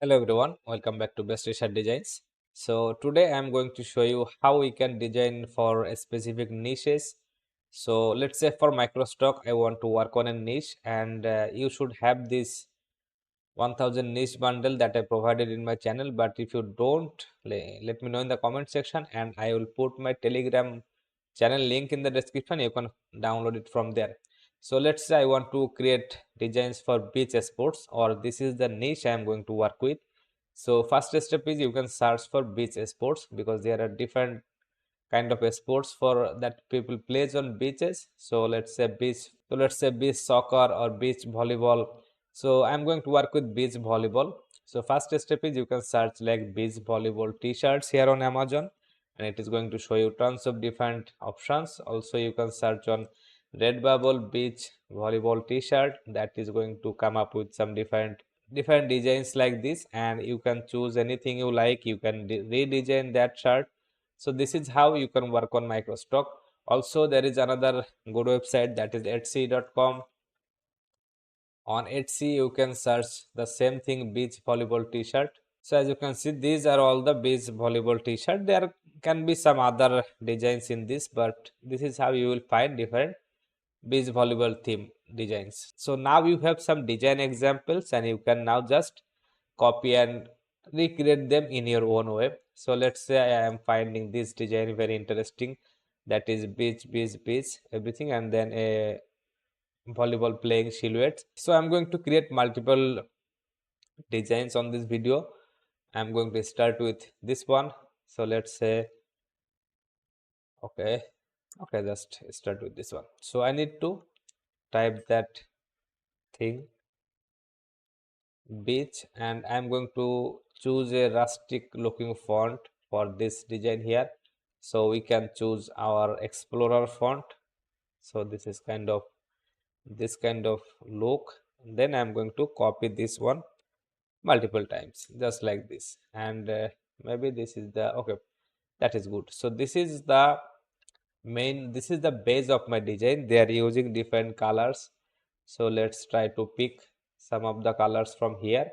Hello everyone, welcome back to Best T-shirt Designs. So today I am going to show you how we can design for a specific niches. So let's say for Microstock I want to work on a niche, and you should have this 1000 niche bundle that I provided in my channel. But if you don't, let me know in the comment section, and I will put my Telegram channel link in the description. You can download it from there. So let's say I want to create designs for beach sports, or this is the niche I am going to work with. So first step is you can search for beach sports, because there are different kind of sports for that people plays on beaches. So let's say beach soccer or beach volleyball. So I'm going to work with beach volleyball. So first step is you can search like beach volleyball t-shirts here on Amazon, and it is going to show you tons of different options. Also you can search on Redbubble beach volleyball t-shirt. That is going to come up with some different designs like this, and you can choose anything you like. You can redesign that shirt. So this is how you can work on Microstock. Also there is another good website, that is Etsy.com. On Etsy you can search the same thing, beach volleyball t-shirt. So as you can see, these are all the beach volleyball t-shirt. There can be some other designs in this, but this is how you will find different beach volleyball theme designs. So now you have some design examples, and you can now just copy and recreate them in your own way. So let's say I am finding this design very interesting, that is beach everything, and then a volleyball playing silhouettes. So I'm going to create multiple designs on this video. I'm going to start with this one. So let's say okay, just start with this one. So I need to type that thing beach, and I'm going to choose a rustic looking font for this design here. So we can choose our Explorer font. So this is this kind of look. Then I'm going to copy this one multiple times, just like this, and maybe this is the okay, that is good. So this is the base of my design. They are using different colors. So let's try to pick some of the colors from here.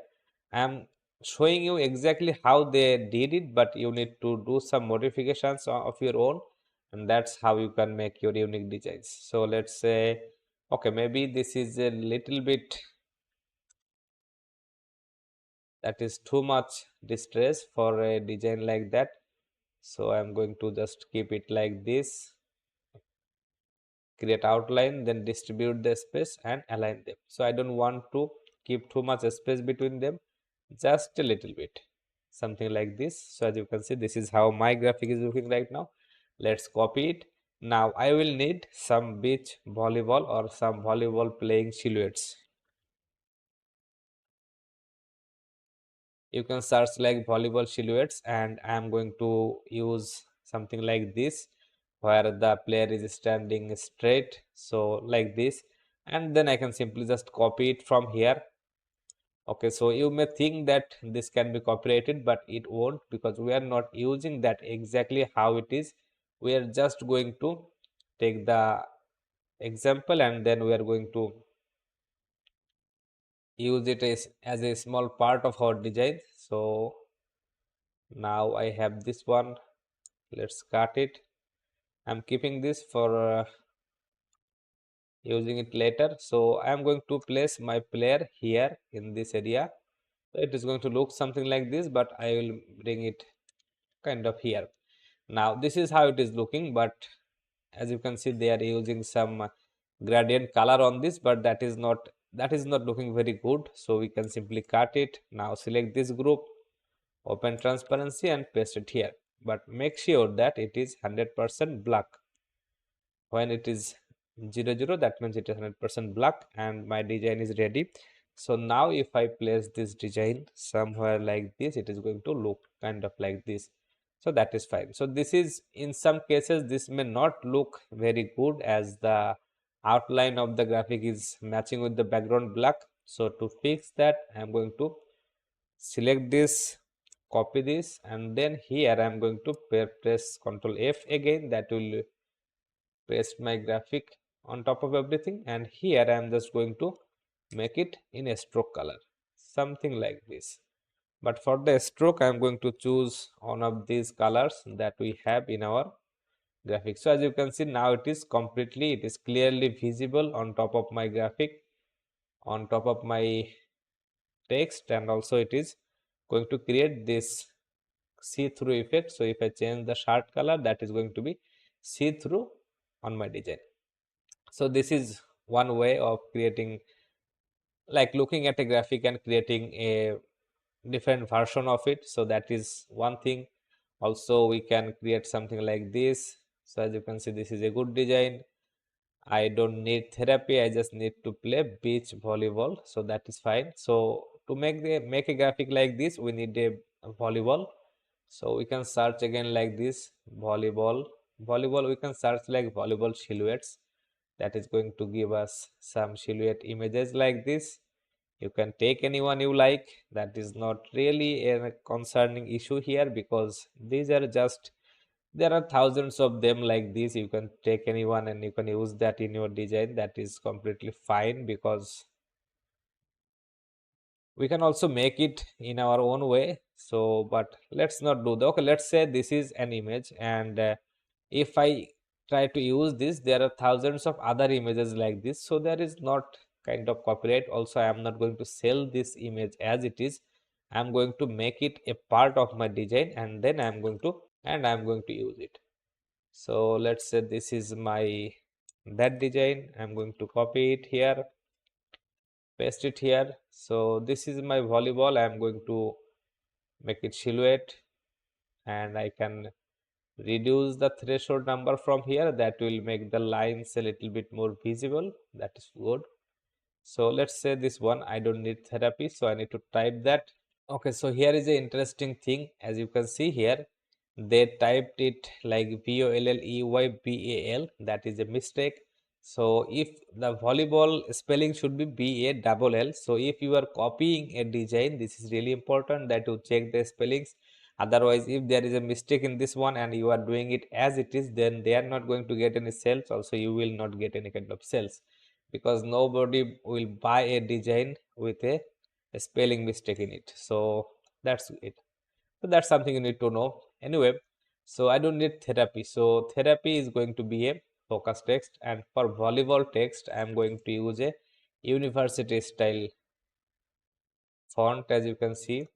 I'm showing you exactly how they did it, but you need to do some modifications of your own, and that's how you can make your unique designs. So let's say okay, maybe this is a little bit, that is too much distress for a design like that. So I'm going to just keep it like this, create outline, then distribute the space and align them. So I don't want to keep too much space between them, just a little bit, something like this. So as you can see, this is how my graphic is looking right now. Let's copy it. Now I will need some beach volleyball or some volleyball playing silhouettes. You can search like volleyball silhouettes, and I am going to use something like this, where the player is standing straight, so like this, and then I can simply just copy it from here. Okay, so you may think that this can be copyrighted, but it won't, because we are not using that exactly how it is. We are just going to take the example, and then we are going to use it as a small part of our design. So now I have this one. Let's cut it. I'm keeping this for using it later. So I'm going to place my player here in this area. So it is going to look something like this, but I will bring it kind of here. Now this is how it is looking, but as you can see, they are using some gradient color on this, but that is not looking very good. So we can simply cut it. Now select this group, open transparency, and paste it here, but make sure that it is 100% black. When it is 00, that means it is 100% black, and my design is ready. So now if I place this design somewhere like this, it is going to look kind of like this. So that is fine. So this is, in some cases this may not look very good, as the outline of the graphic is matching with the background black. So to fix that, I am going to select this, copy this, and then here I am going to press Ctrl F again. That will paste my graphic on top of everything, and here I am just going to make it in a stroke color, something like this. But for the stroke, I'm going to choose one of these colors that we have in our graphic. So as you can see, now it is clearly visible on top of my graphic, on top of my text, and also it is going to create this see-through effect. So if I change the shirt color, that is going to be see-through on my design. So this is one way of creating, like looking at a graphic and creating a different version of it. So that is one thing. Also we can create something like this. So as you can see, this is a good design. I don't need therapy, I just need to play beach volleyball, so that is fine. So to make a graphic like this, we need a volleyball. So we can search again like this, volleyball. We can search like volleyball silhouettes. That is going to give us some silhouette images like this. You can take anyone you like. That is not really a concerning issue here, because these are just, there are thousands of them like this. You can take anyone and you can use that in your design. That is completely fine, because we can also make it in our own way. So but let's not do that. Okay, let's say this is an image, and if I try to use this, there are thousands of other images like this, so there is not kind of copyright. Also, I am not going to sell this image as it is. I'm going to make it a part of my design, and then I'm going to use it. So let's say this is my that design. I'm going to copy it here, paste it here. So this is my volleyball. I'm going to make it silhouette, and I can reduce the threshold number from here. That will make the lines a little bit more visible. That is good. So let's say this one, I don't need therapy, so I need to type that. Okay, so here is a interesting thing. As you can see here, they typed it like VOLLEYBAL. That is a mistake. So if the volleyball spelling should be BALL. So if you are copying a design, this is really important that you check the spellings. Otherwise, if there is a mistake in this one and you are doing it as it is, then they are not going to get any sales. Also, you will not get any kind of sales, because nobody will buy a design with a spelling mistake in it. So that's it. So that's something you need to know. Anyway, so I don't need therapy. So therapy is going to be a focus text, and for volleyball text, I'm going to use a university style font. As you can see,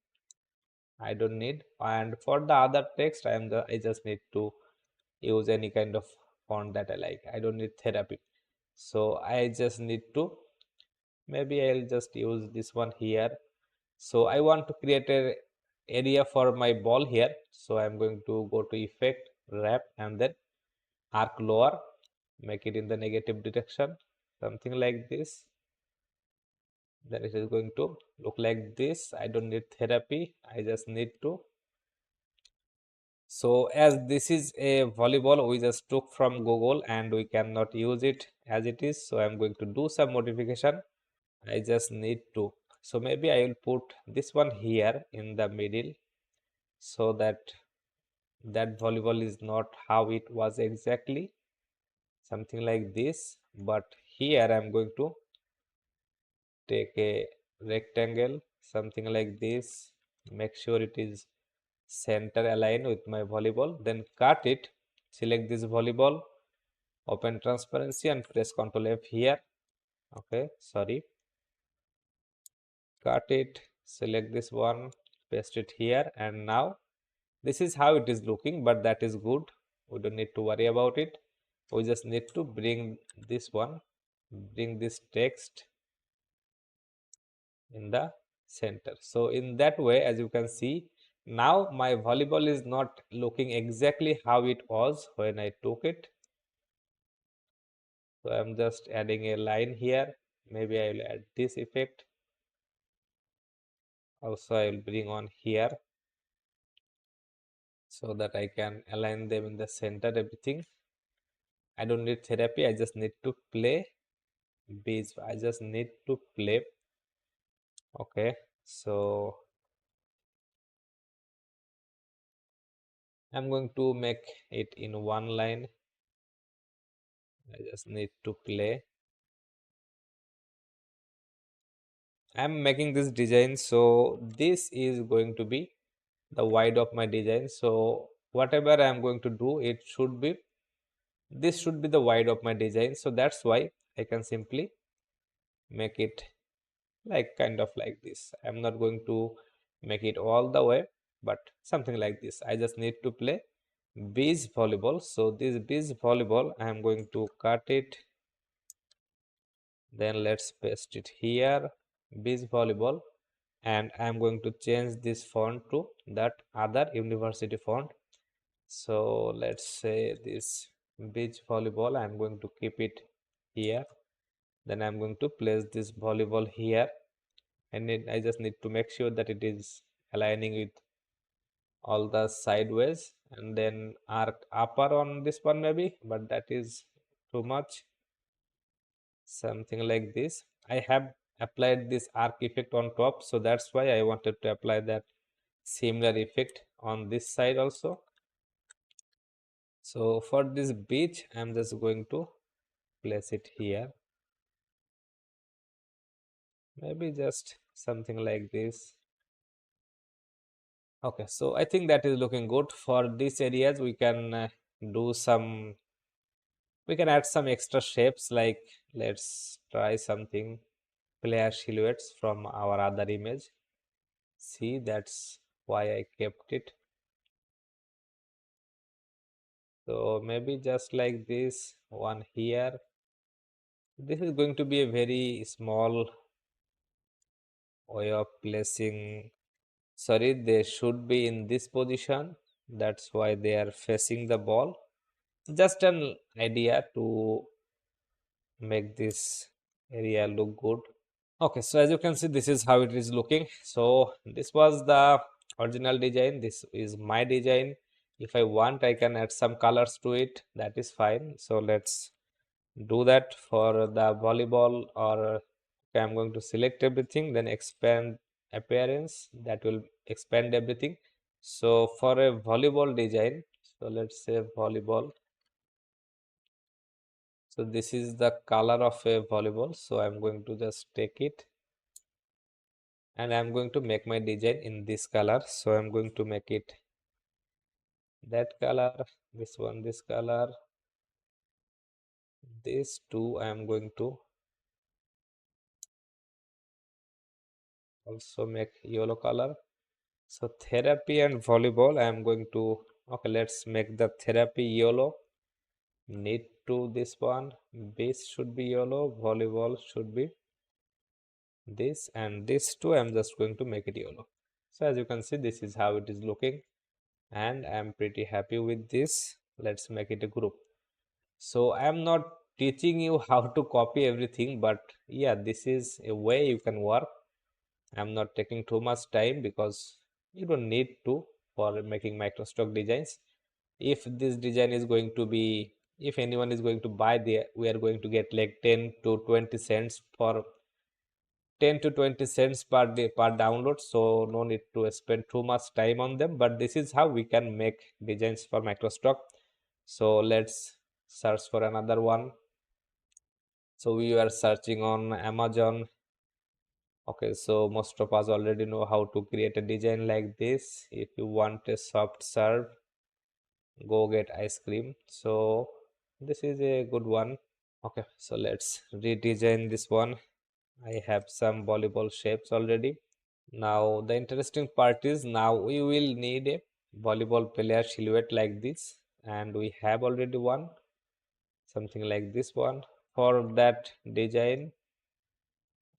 I don't need. And for the other text, I just need to use any kind of font that I like. I don't need therapy. So I just need to, maybe I'll just use this one here. So I want to create a area for my ball here. So I'm going to go to effect, wrap, and then arc lower, make it in the negative direction, something like this. Then it is going to look like this. I don't need therapy, I just need to. So as this is a volleyball we just took from Google and we cannot use it as it is, so I'm going to do some modification. I just need to, so maybe I will put this one here in the middle, so that volleyball is not how it was exactly, something like this. But here I'm going to take a rectangle, something like this, make sure it is center align with my volleyball, then cut it, select this volleyball, open transparency and press Ctrl F here. Okay, sorry, cut it, select this one, paste it here, and now this is how it is looking, but that is good. We don't need to worry about it. We just need to bring this one, bring this text in the center. So in that way, as you can see, now my volleyball is not looking exactly how it was when I took it. So I'm just adding a line here. Maybe I will add this effect. Also, I will bring on here so that I can align them in the center, everything. I don't need therapy, I just need to play beach. I just need to play. Okay, so I'm going to make it in one line. I just need to play. I'm making this design, so this is going to be the wide of my design. So whatever I'm going to do, it should be, this should be the wide of my design. So that's why I can simply make it like kind of like this. I'm not going to make it all the way, but something like this. I just need to play beach volleyball. So this beach volleyball, I'm going to cut it, then let's paste it here, beach volleyball, and I'm going to change this font to that other university font. So let's say this beach volleyball, I'm going to keep it here, then I'm going to place this volleyball here, and I just need to make sure that it is aligning with all the sideways, and then arc upper on this one maybe, but that is too much. Something like this. I have applied this arc effect on top, so that's why I wanted to apply that similar effect on this side also. So for this beach, I'm just going to place it here, maybe just something like this. Okay, so I think that is looking good. For these areas we can do some, we can add some extra shapes, like let's try something player silhouettes from our other image. See, that's why I kept it. So maybe just like this one here. This is going to be a very small way of placing. Sorry, they should be in this position. That's why they are facing the ball. Just an idea to make this area look good. Okay, so as you can see, this is how it is looking. So this was the original design. This is my design. If I want, I can add some colors to it. That is fine. So let's do that for the volleyball. Or okay, I'm going to select everything, then expand appearance. That will expand everything. So for a volleyball design, so let's say volleyball. So this is the color of a volleyball. So I'm going to just take it, and I'm going to make my design in this color. So I'm going to make it that color, this one, this color, this two. I'm going to also make yellow color. So therapy and volleyball, I'm going to, okay, let's make the therapy yellow. Need to this one, base should be yellow, volleyball should be this, and this two, I'm just going to make it yellow. So as you can see, this is how it is looking, and I'm pretty happy with this. Let's make it a group. So I'm not teaching you how to copy everything, but yeah, this is a way you can work. I'm not taking too much time because you don't need to for making Microstock designs. If this design is going to be, if anyone is going to buy the, we are going to get like 10 to 20 cents for 10 to 20 cents per day per download, so no need to spend too much time on them. But this is how we can make designs for Microstock. So let's search for another one. So we are searching on Amazon. Okay, so most of us already know how to create a design like this. If you want a soft serve, go get ice cream. So this is a good one. Okay, so let's redesign this one. I have some volleyball shapes already. Now the interesting part is, now we will need a volleyball player silhouette like this, and we have already one, something like this one. For that design,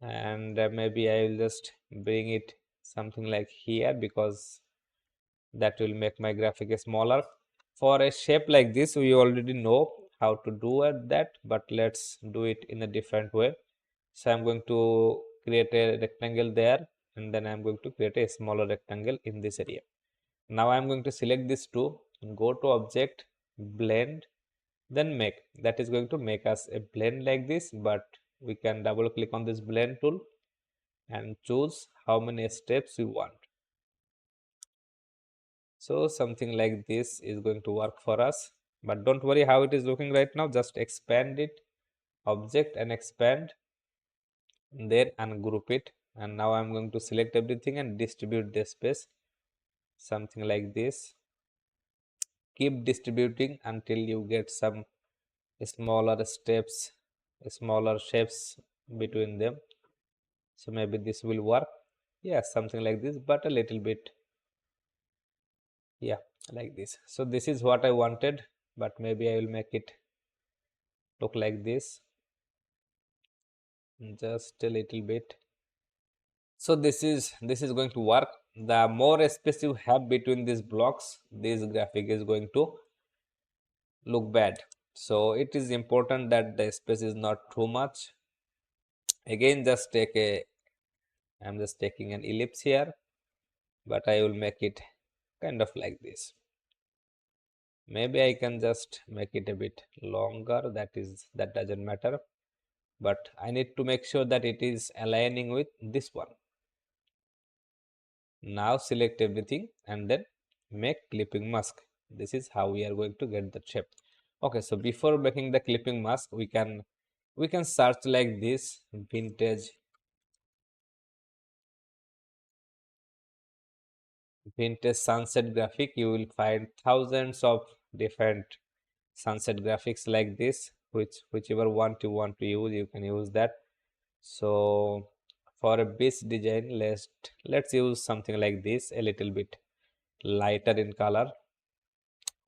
and maybe I will just bring it something like here, because that will make my graphic smaller. For a shape like this, we already know how to do that, but let's do it in a different way. So I'm going to create a rectangle there, and then I'm going to create a smaller rectangle in this area. Now I'm going to select this two, go to object, blend, then make. That is going to make us a blend like this, but we can double click on this blend tool and choose how many steps we want. So something like this is going to work for us, but don't worry how it is looking right now. Just expand it, object, and expand, then ungroup it. And now I'm going to select everything and distribute the space, something like this. Keep distributing until you get some smaller steps, smaller shapes between them. So maybe this will work. Yeah, something like this, but a little bit, yeah, like this. So this is what I wanted, but maybe I will make it look like this, just a little bit. So this is going to work. The more space you have between these blocks, this graphic is going to look bad. So it is important that the space is not too much. Again, I'm just taking an ellipse here, but I will make it kind of like this. Maybe I can just make it a bit longer. That doesn't matter, but I need to make sure that it is aligning with this one. Now select everything and then make clipping mask. This is how we are going to get the shape. Okay, so before making the clipping mask, we can search like this, vintage sunset graphic. You will find thousands of different sunset graphics like this, whichever one you want to use, you can use that. So for a beach design, let's use something like this, a little bit lighter in color.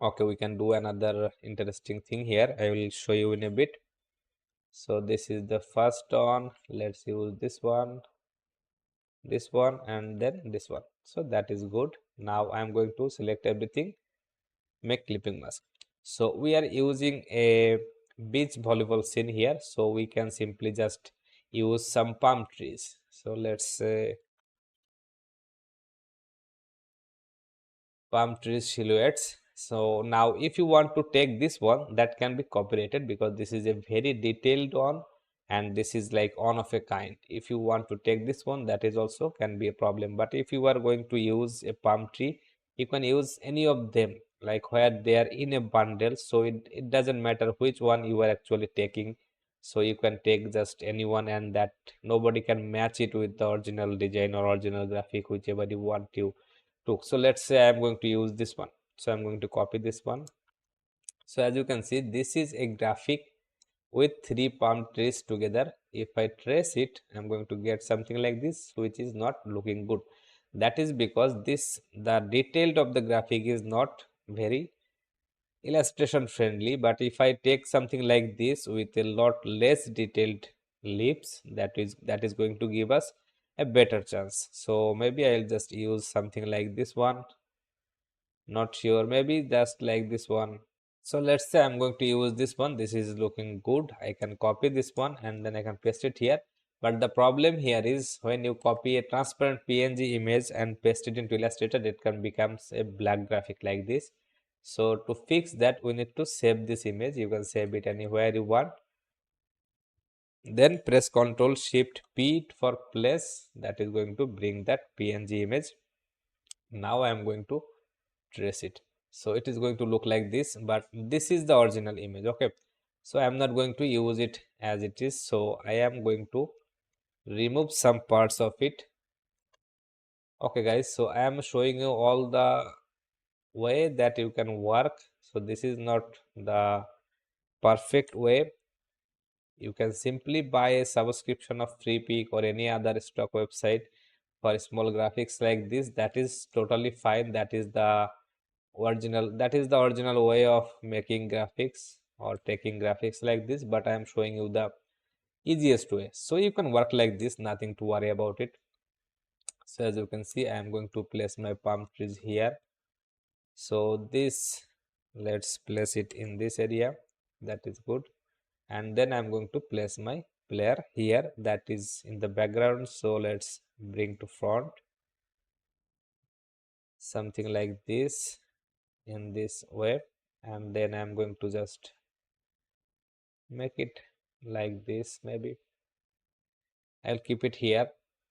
Okay, we can do another interesting thing here. I will show you in a bit. So this is the first one. Let's use this one, and then this one. So that is good. Now I'm going to select everything, make clipping mask. So we are using a beach volleyball scene here. So we can simply just use some palm trees. So let's say palm trees silhouettes. So now if you want to take this one, that can be copyrighted because this is a very detailed one and this is like one of a kind. If you want to take this one, that is also can be a problem. But if you are going to use a palm tree, you can use any of them, like where they are in a bundle. So it doesn't matter which one you are actually taking. So you can take just anyone, and that nobody can match it with the original design or original graphic, whichever you want to took. So let's say I'm going to use this one. So I'm going to copy this one. So as you can see, this is a graphic with three palm trees together. If I trace it, I'm going to get something like this, which is not looking good. That is because the detailed of the graphic is not very illustration friendly. But if I take something like this with a lot less detailed leaves, that is going to give us a better chance. So maybe I'll just use something like this one. Not sure, maybe just like this one. So let's say I'm going to use this one. This is looking good. I can copy this one and then I can paste it here. But the problem here is when you copy a transparent PNG image and paste it into Illustrator, it can becomes a black graphic like this. So to fix that, we need to save this image. You can save it anywhere you want. Then press Ctrl Shift P for place. That is going to bring that PNG image. Now I am going to trace it. So it is going to look like this, but this is the original image. Okay, so I am not going to use it as it is. So I am going to remove some parts of it. Okay guys, so I am showing you all the way that you can work. So this is not the perfect way. You can simply buy a subscription of FreePic or any other stock website for small graphics like this. That is totally fine. That is the original way of making graphics or taking graphics like this, but I am showing you the easiest way. So you can work like this, nothing to worry about it. So as you can see, I am going to place my palm trees here. So this, let's place it in this area. That is good. And then I'm going to place my player here, that is in the background. So let's bring to front, something like this, in this way. And then I'm going to just make it like this. Maybe I'll keep it here.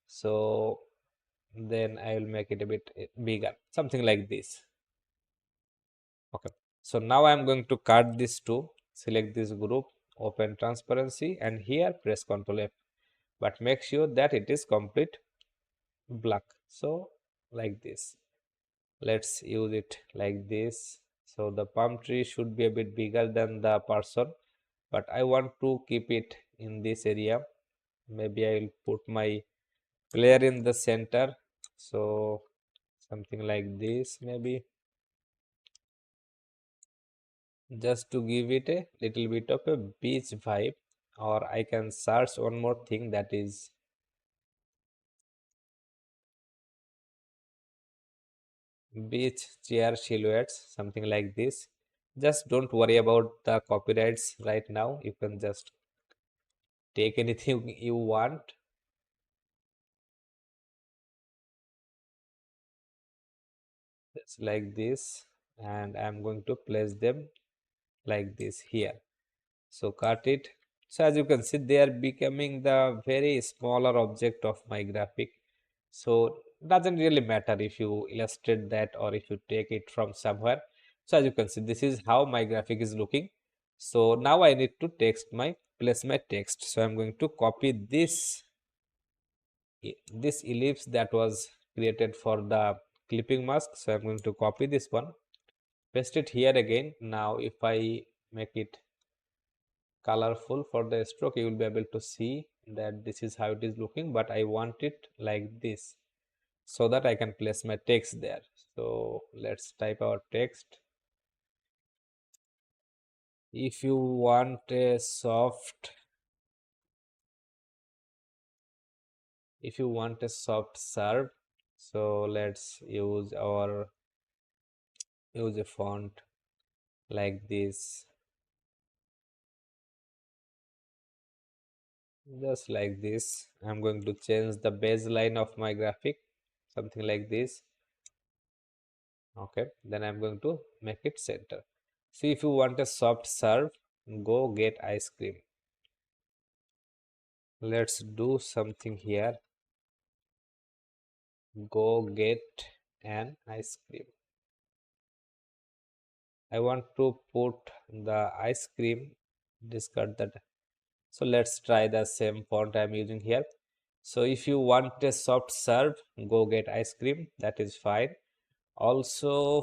So then I will make it a bit bigger, something like this. Okay, so now I'm going to cut this to select this group, open transparency, and here press Ctrl F. but make sure that it is complete black. So like this, let's use it like this. So the palm tree should be a bit bigger than the person, but I want to keep it in this area. Maybe I will put my player in the center, so something like this, maybe, just to give it a little bit of a beach vibe. Or I can search one more thing, that is beach chair silhouettes, something like this. Just don't worry about the copyrights right now. You can just take anything you want. Just like this, and I'm going to place them like this here. So cut it. So as you can see, they are becoming the very smaller object of my graphic. So doesn't really matter if you illustrate that or if you take it from somewhere. So as you can see, this is how my graphic is looking. So now I need to place my text. So I'm going to copy this ellipse that was created for the clipping mask. So I'm going to copy this one, paste it here again. Now if I make it colorful for the stroke, you will be able to see that this is how it is looking, but I want it like this so that I can place my text there. So let's type our text. If you want a soft serve, so let's use a font like this, just like this. I'm going to change the baseline of my graphic, something like this. Okay, then I'm going to make it center. See, if you want a soft serve, go get ice cream. Let's do something here. Go get an ice cream. I want to put the ice cream, discard that. So let's try the same font I'm using here. So if you want a soft serve, go get ice cream, that is fine. Also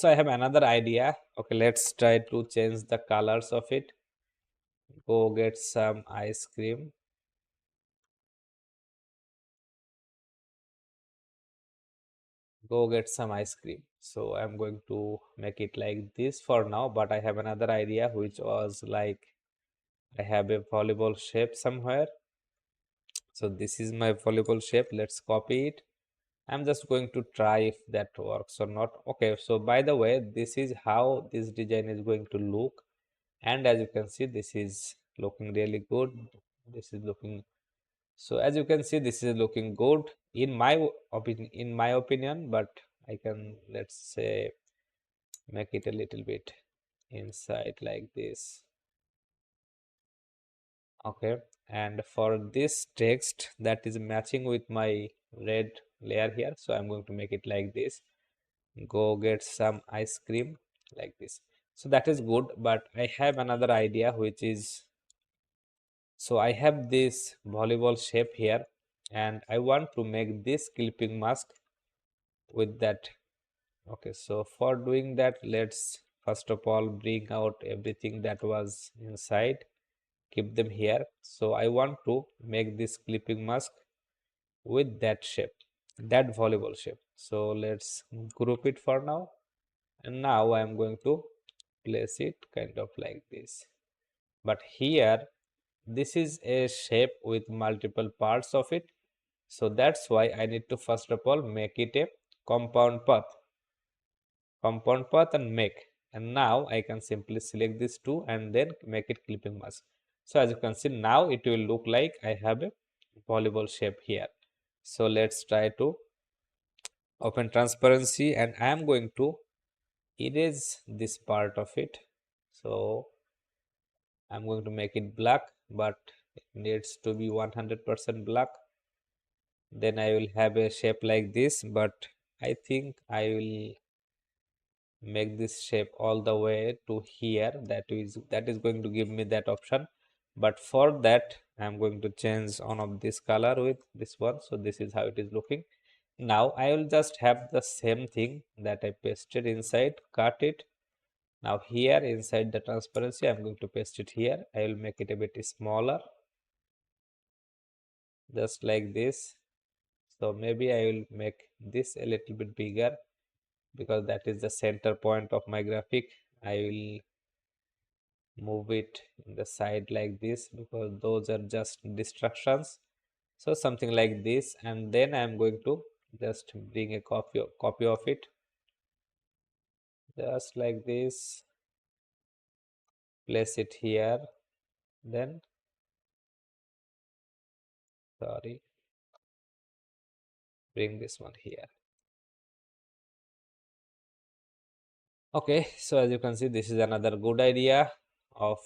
I have another idea. Okay, let's try to change the colors of it. Go get some ice cream. Go get some ice cream. So I'm going to make it like this for now, but I have another idea, which was like I have a volleyball shape somewhere. So this is my volleyball shape. Let's copy it. I'm just going to try if that works or not. Okay, so by the way, this is how this design is going to look. And as you can see, this is looking really good. This is looking, so as you can see, this is looking good in my opinion, but I can, let's say, make it a little bit inside like this. Okay, and for this text that is matching with my red layer here, so I'm going to make it like this. Go get some ice cream, like this. So that is good, but I have another idea, which is, so I have this volleyball shape here, and I want to make this clipping mask with that. Okay, so for doing that, let's first of all bring out everything that was inside, keep them here. So I want to make this clipping mask with that shape, that volleyball shape. So let's group it for now. And now I'm going to place it kind of like this. But here, this is a shape with multiple parts of it. So that's why I need to first of all make it a compound path. Compound path and make. And now I can simply select these two and then make it clipping mask. So as you can see, now it will look like I have a volleyball shape here. So let's try to open transparency, and I am going to erase this part of it. So I'm going to make it black, but it needs to be 100% black. Then I will have a shape like this, but I think I will make this shape all the way to here. That is going to give me that option. But for that, I'm going to change one of this color with this one. So this is how it is looking. Now I will just have the same thing that I pasted inside, cut it. Now here inside the transparency, I'm going to paste it here. I will make it a bit smaller, just like this. So maybe I will make this a little bit bigger because that is the center point of my graphic. I will move it in the side like this because those are just distractions. So something like this, and then I'm going to just bring a copy of it, just like this, place it here, then sorry, bring this one here. Okay, so as you can see, this is another good idea of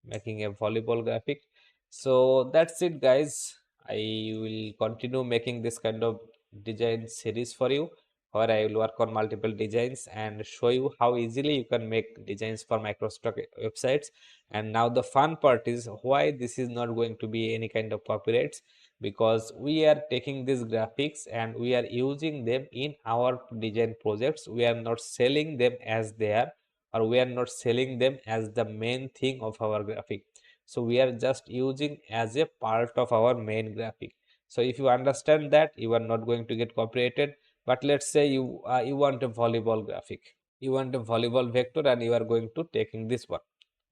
making a volleyball graphic. So that's it, guys. I will continue making this kind of design series for you, where I will work on multiple designs and show you how easily you can make designs for Microstock websites. And now the fun part is why this is not going to be any kind of copyrights, because we are taking these graphics and we are using them in our design projects. We are not selling them as they are, or we are not selling them as the main thing of our graphic. So we are just using as a part of our main graphic. So if you understand that, you are not going to get copyrighted. But let's say you want a volleyball graphic, you want a volleyball vector, and you are going to taking this one,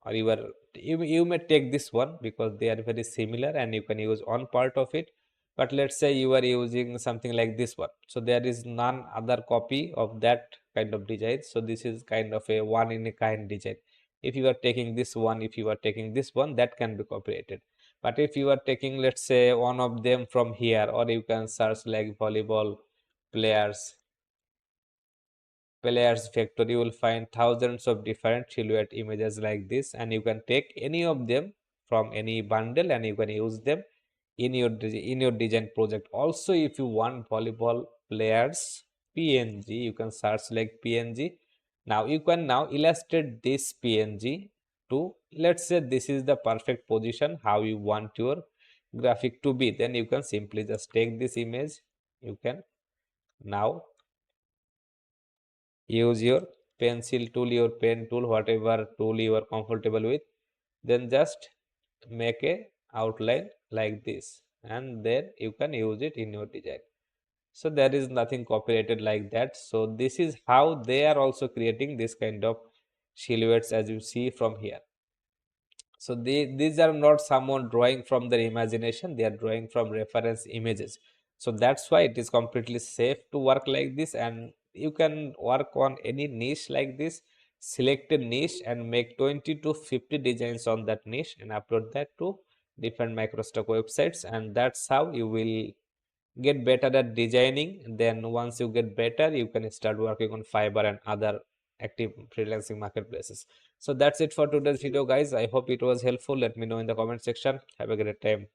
or you may take this one because they are very similar and you can use one part of it. But let's say you are using something like this one, so there is none other copy of that kind of design. So this is kind of a one in a kind design. If you are taking this one, if you are taking this one, that can be copyrighted. But if you are taking, let's say, one of them from here, or you can search like volleyball players vector, you will find thousands of different silhouette images like this, and you can take any of them from any bundle and you can use them in your design project. Also, if you want volleyball players png, you can search like png. Now you can now illustrate this png to, let's say, this is the perfect position how you want your graphic to be. Then you can simply just take this image. You can now use your pencil tool, your pen tool, whatever tool you are comfortable with, then just make a outline like this, and then you can use it in your design. So there is nothing copyrighted like that. So this is how they are also creating this kind of silhouettes as you see from here. So these are not someone drawing from their imagination, they are drawing from reference images. So that's why it is completely safe to work like this, and you can work on any niche like this, select a niche and make 20 to 50 designs on that niche and upload that to different Microstock websites, and that's how you will get better at designing. Then once you get better, you can start working on Fiverr and other active freelancing marketplaces. So that's it for today's video, guys. I hope it was helpful. Let me know in the comment section. Have a great time.